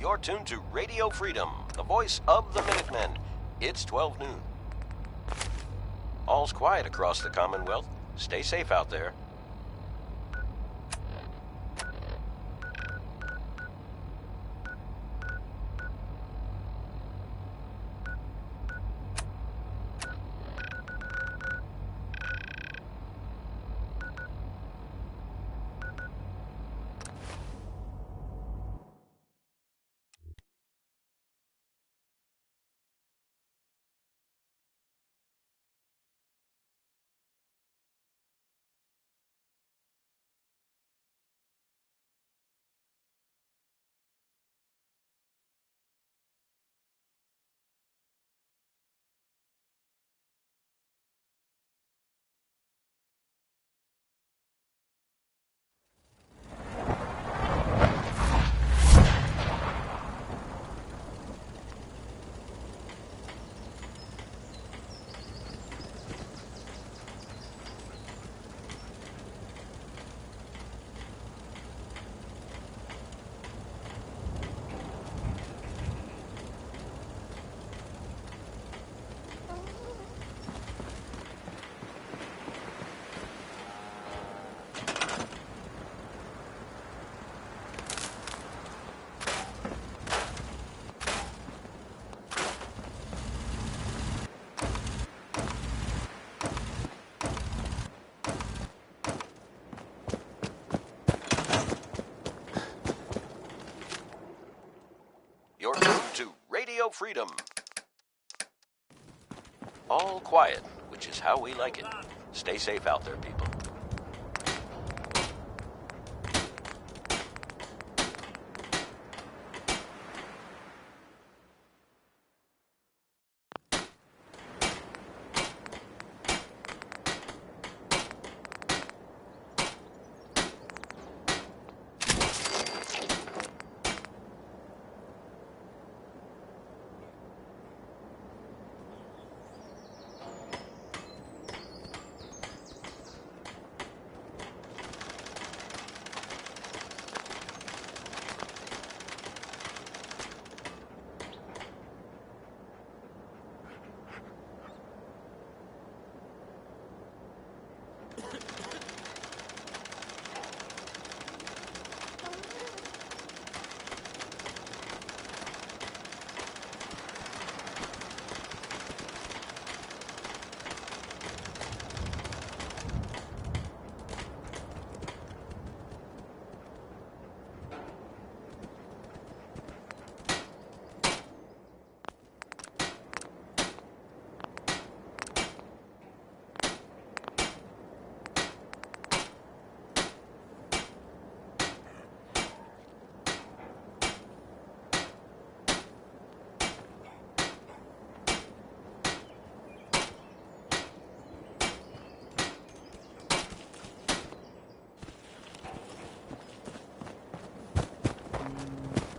You're tuned to Radio Freedom, the voice of the Minutemen. It's 12 noon. All's quiet across the Commonwealth. Stay safe out there. You're tuned to Radio Freedom. All quiet, which is how we like it. Stay safe out there, people.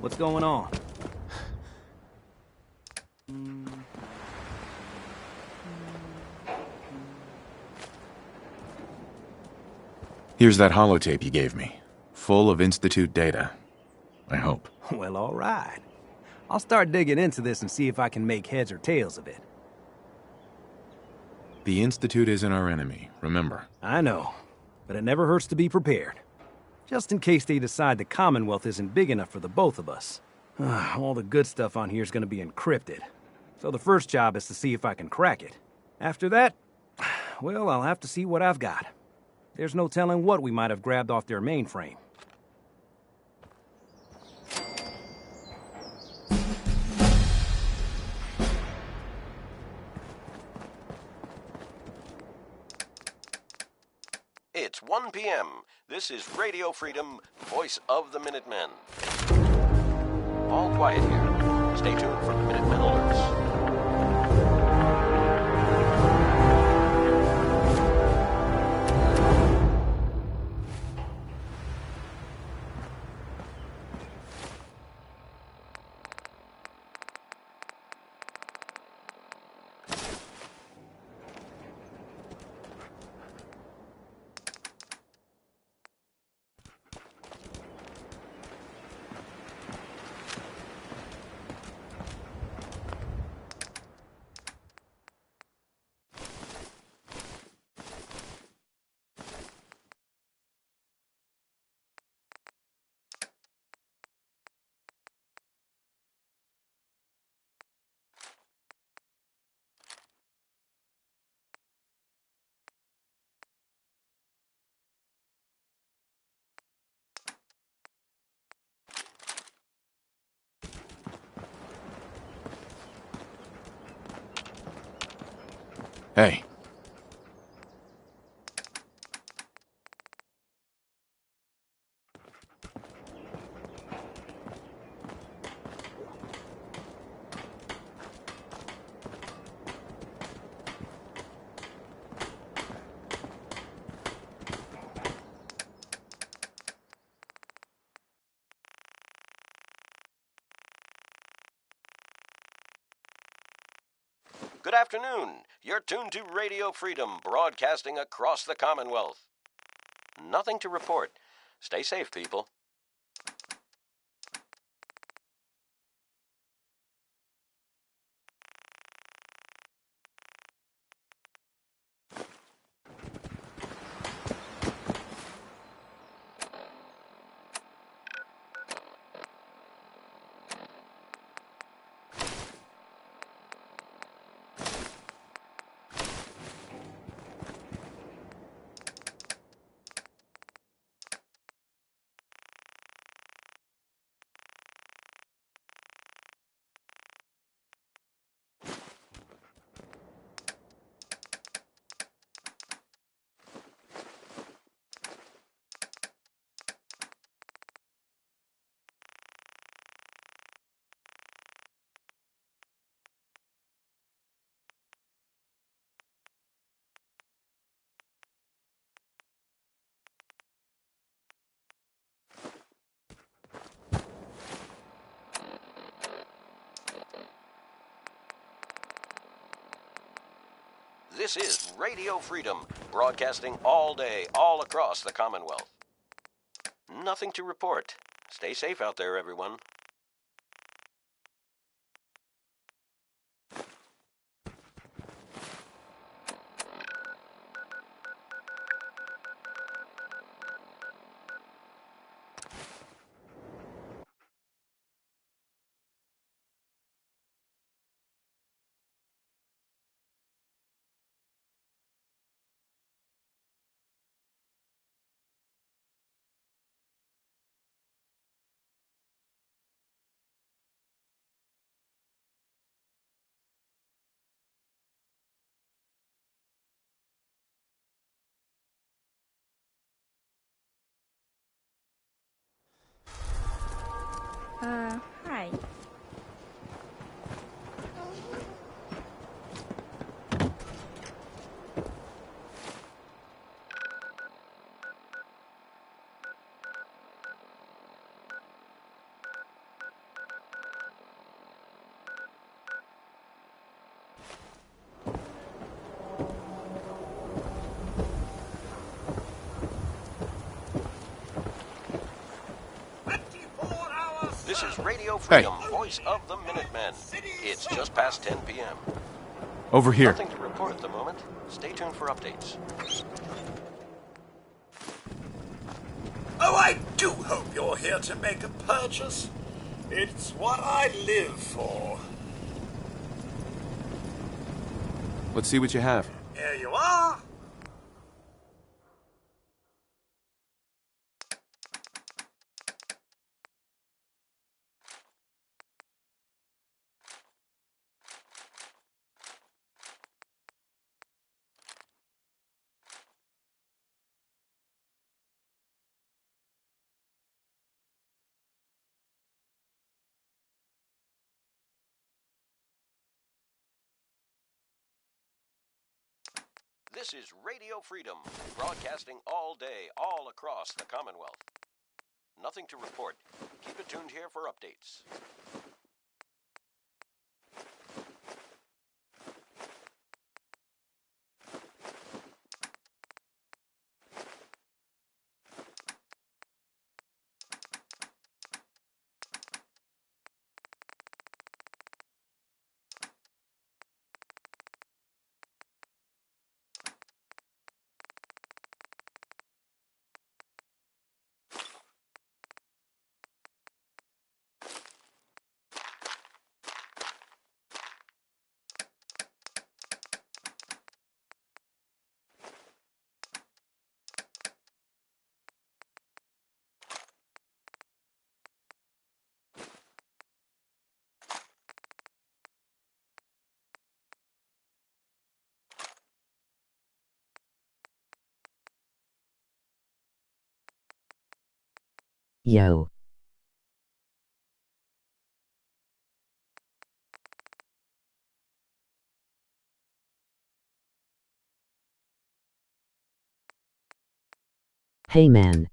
What's going on? Here's that holotape you gave me. Full of Institute data. I hope. Well, all right. I'll start digging into this and see if I can make heads or tails of it. The Institute isn't our enemy, remember. I know, but it never hurts to be prepared. Just in case they decide the Commonwealth isn't big enough for the both of us. All the good stuff on here is going to be encrypted. So the first job is to see if I can crack it. After that, well, I'll have to see what I've got. There's no telling what we might have grabbed off their mainframe. It's 1 p.m. This is Radio Freedom, Voice of the Minutemen. All quiet here. Stay tuned for the Minutemen alerts. Hey. Good afternoon. You're tuned to Radio Freedom, broadcasting across the Commonwealth. Nothing to report. Stay safe, people. This is Radio Freedom, broadcasting all day, all across the Commonwealth. Nothing to report. Stay safe out there, everyone. Hi. is Radio Freedom, voice of the Minutemen. It's just past 10 p.m. Over here. Nothing to report at the moment. Stay tuned for updates. Oh, I do hope you're here to make a purchase. It's what I live for. Let's see what you have. Here you are. This is Radio Freedom, broadcasting all day, all across the Commonwealth. Nothing to report. Keep it tuned here for updates. Yo. Hey man.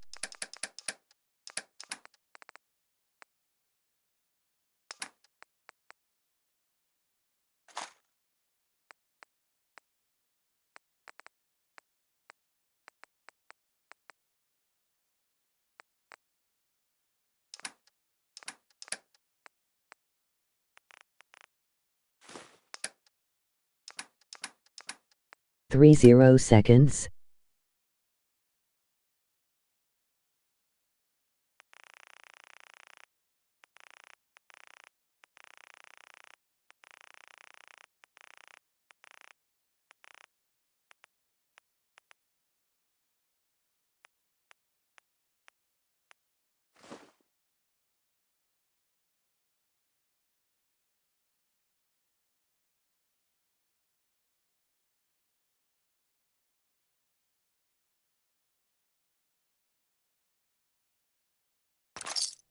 .30 seconds.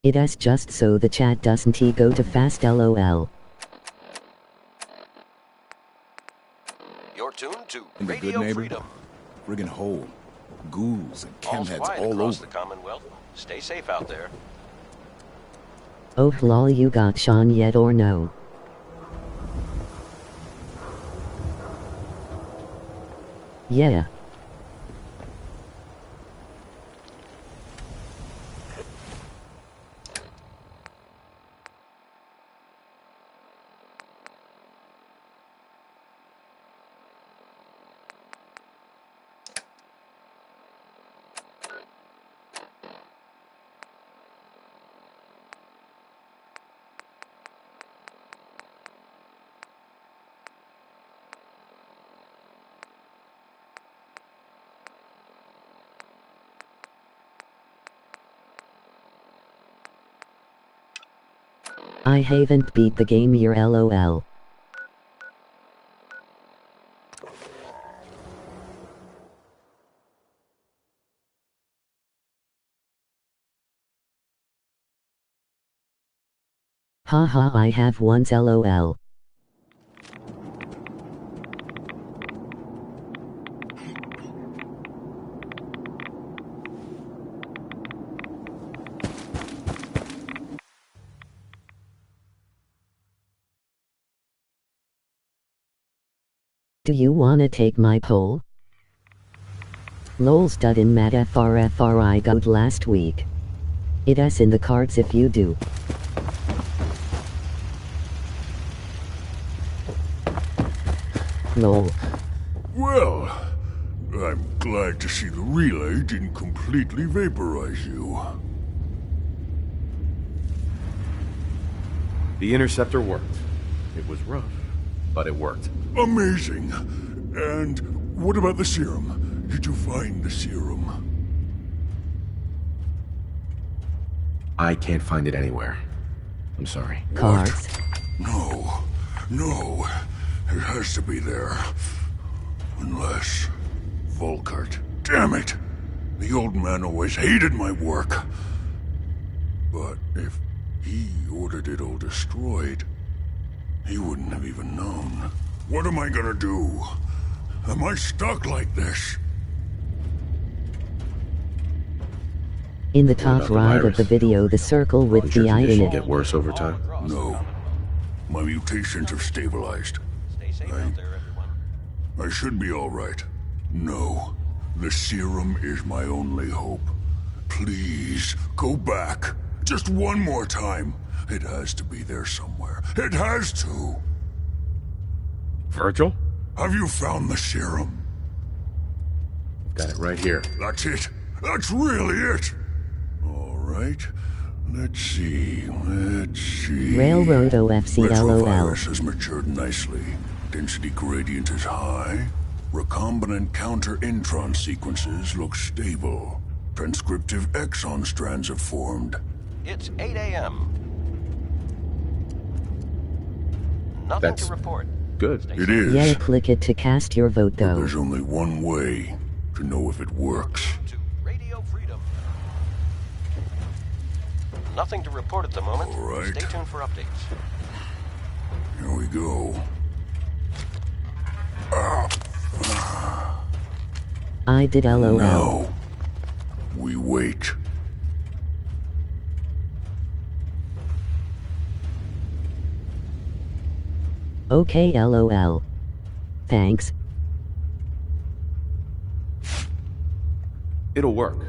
It is just so the chat doesn't go too fast lol. You're tuned to And the good Radio neighbor? Freedom. Friggin' hole. Ghouls and All's chemheads quiet all across over. the Commonwealth. Stay safe out there. Oh lol, you got Shaun yet or no? Yeah. I haven't beat the game yet lol. Haha, I have once lol. Do you wanna take my poll? Lol stud in mad FRFRI good last week. It is in the cards if you do. Lol. Well, I'm glad to see the relay didn't completely vaporize you. The interceptor worked. It was rough, but it worked. Amazing. And what about the serum? Did you find the serum? I can't find it anywhere. I'm sorry. Cars. No. No. It has to be there. Unless... Volkart. Damn it! The old man always hated my work. But if he ordered it all destroyed, he wouldn't have even known. What am I gonna do? Am I stuck like this? In the top right of the video, the circle with the eye in it. Get worse over time? No. My mutations have stabilized. I should be alright. No. The serum is my only hope. Please, go back. Just one more time. It has to be there somewhere. It has to. Virgil? Have you found the serum? Got it right here. That's it. That's really it. All right. Let's see. Railroad OFC LOL. Retrovirus has matured nicely. Density gradient is high. Recombinant counter-intron sequences look stable. Transcriptive exon strands have formed. It's 8 a.m. Nothing to report. Good. It is. Yeah, click it to cast your vote, though. There's only one way to know if it works. To Radio Freedom. Nothing to report at the moment. All right. Stay tuned for updates. Here we go. I did LOL. No. We wait. Okay, LOL. Thanks. It'll work.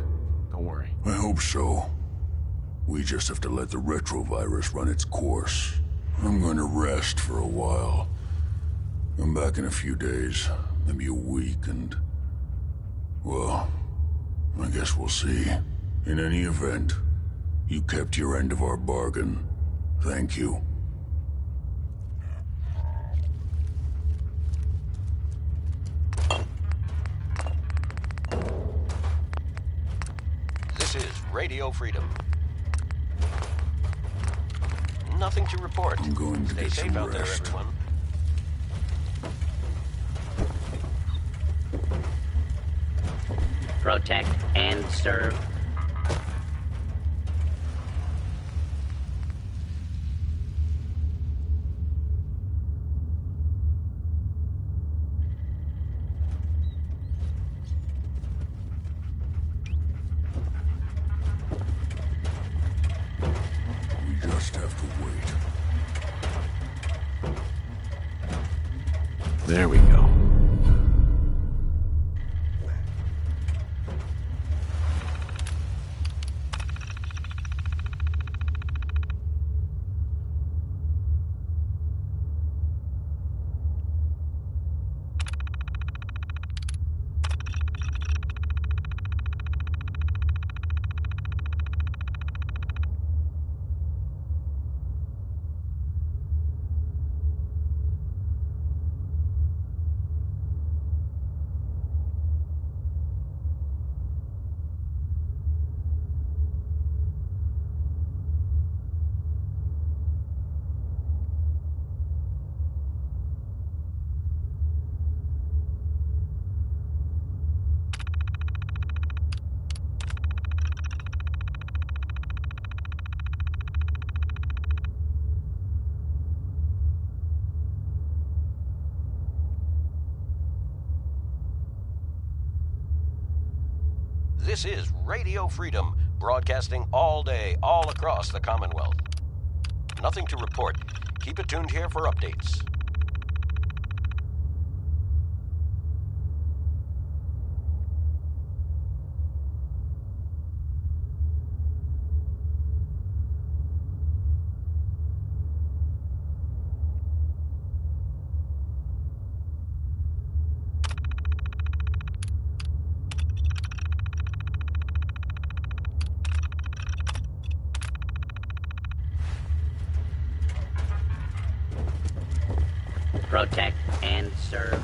Don't worry. I hope so. We just have to let the retrovirus run its course. I'm going to rest for a while. I'm back in a few days, maybe a week, and... well, I guess we'll see. In any event, you kept your end of our bargain. Thank you. This is Radio Freedom. Nothing to report. I'm going to Stay get safe some out there, rest. everyone. Protect and serve. We just have to wait. There we go. This is Radio Freedom, broadcasting all day, all across the Commonwealth. Nothing to report. Keep it tuned here for updates. protect, and serve.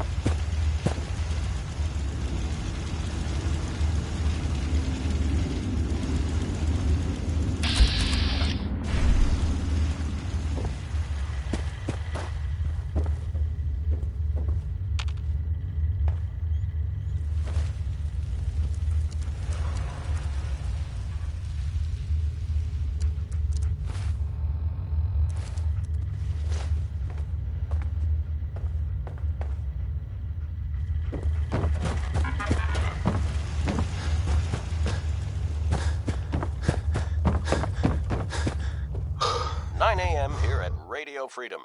A.m. here at Radio Freedom.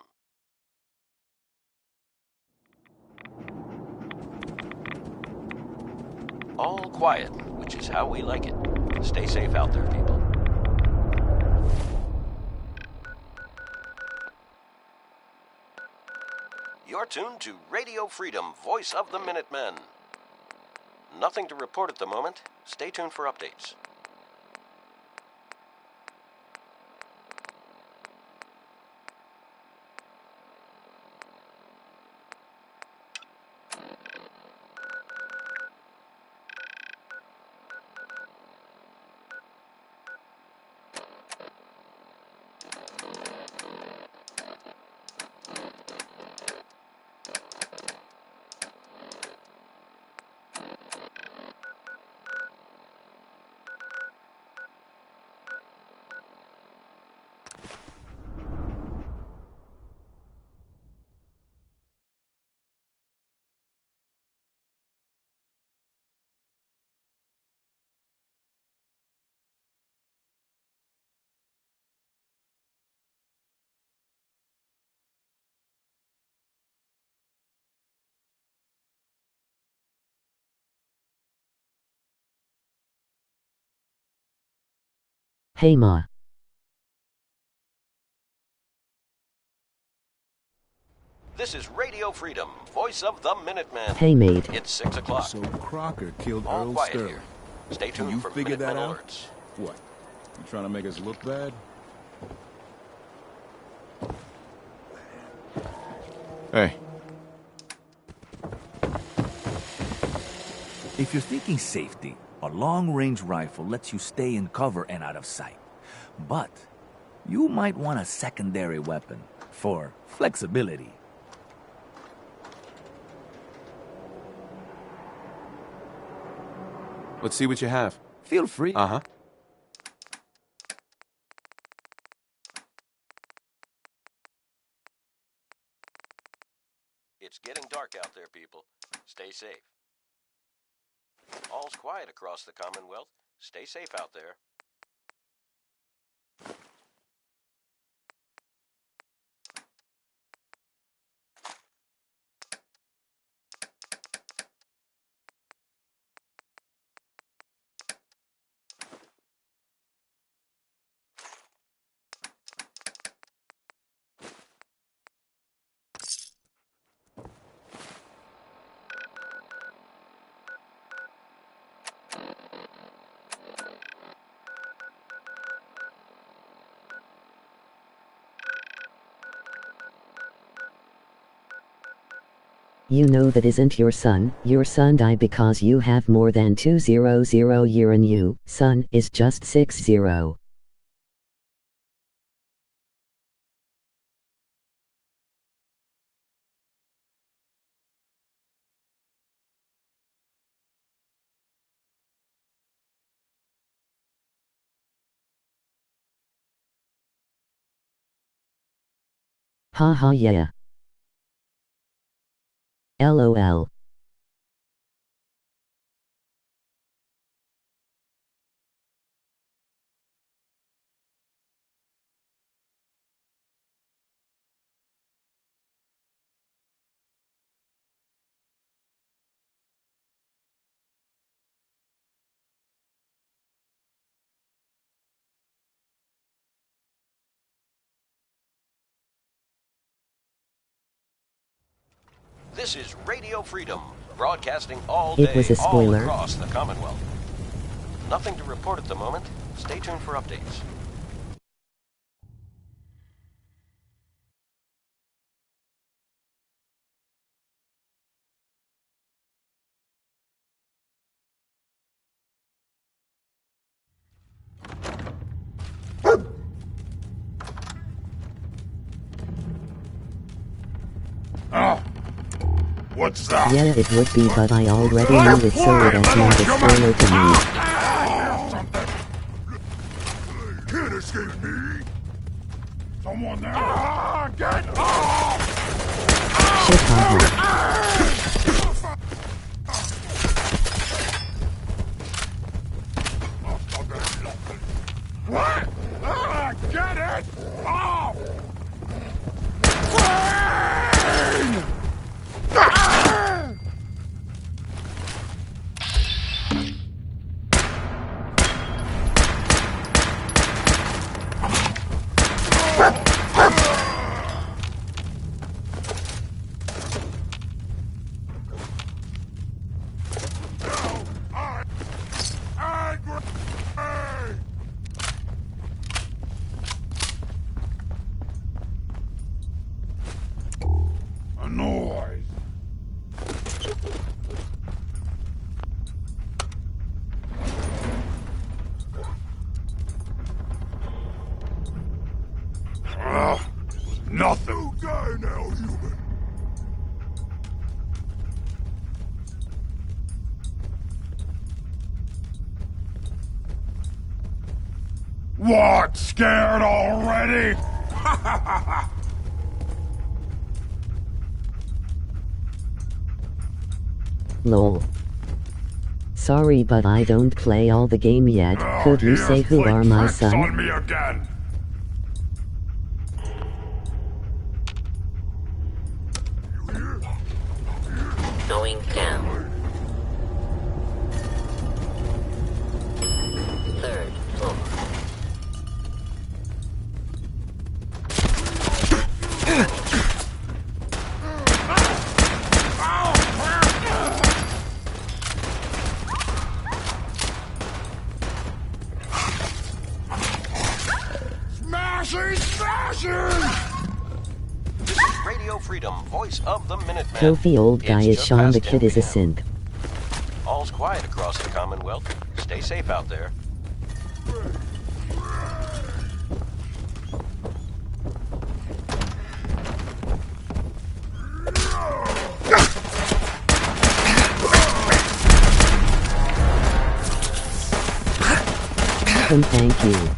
All quiet, which is how we like it. Stay safe out there, people. You're tuned to Radio Freedom, voice of the Minutemen. Nothing to report at the moment. Stay tuned for updates. Hey Ma. This is Radio Freedom, voice of the Minutemen. Hey mate. It's 6 o'clock. So Crocker killed All Earl quiet Sterling. here. Stay Can tuned you for figure that Minutemen out? alerts. What? You trying to make us look bad? Hey. If you're thinking safety, a long-range rifle lets you stay in cover and out of sight. But you might want a secondary weapon for flexibility. Let's see what you have. Feel free. Uh-huh. It's getting dark out there, people. Stay safe. All's quiet across the Commonwealth. Stay safe out there. You know that isn't your son. Your son died because you have more than 200 year and you, son, is just 60. Haha yeah. LOL. This is Radio Freedom, broadcasting all It day, was a all spoiler. across the Commonwealth. Nothing to report at the moment. Stay tuned for updates. What's that? Yeah, it would be, but I already knew it, so it is not a spoiler to me. Can't escape me! Someone there! Get off! Chicago. What? Get it! Off! Nothing. Okay now, human. What? Scared already? Lol. Sorry, but I don't play all the game yet. Could you say who are my son? On me again. Going down. Third floor. Radio Freedom, voice of the Minuteman. Kofi old guy is Shaun, the kid is a synth. All's quiet across the Commonwealth. Stay safe out there. And thank you.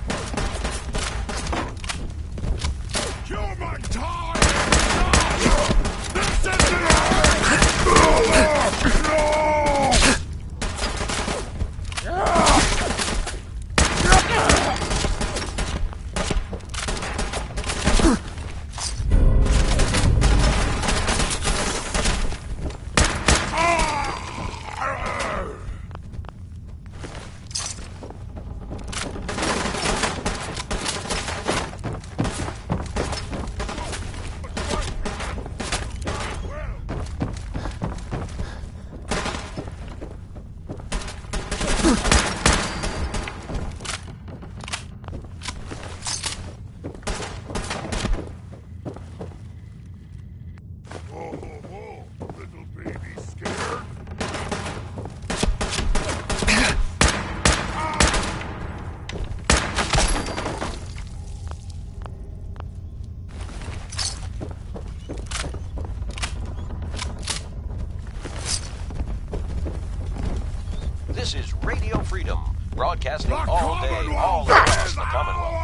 This is Radio Freedom, broadcasting all day, all across the Commonwealth.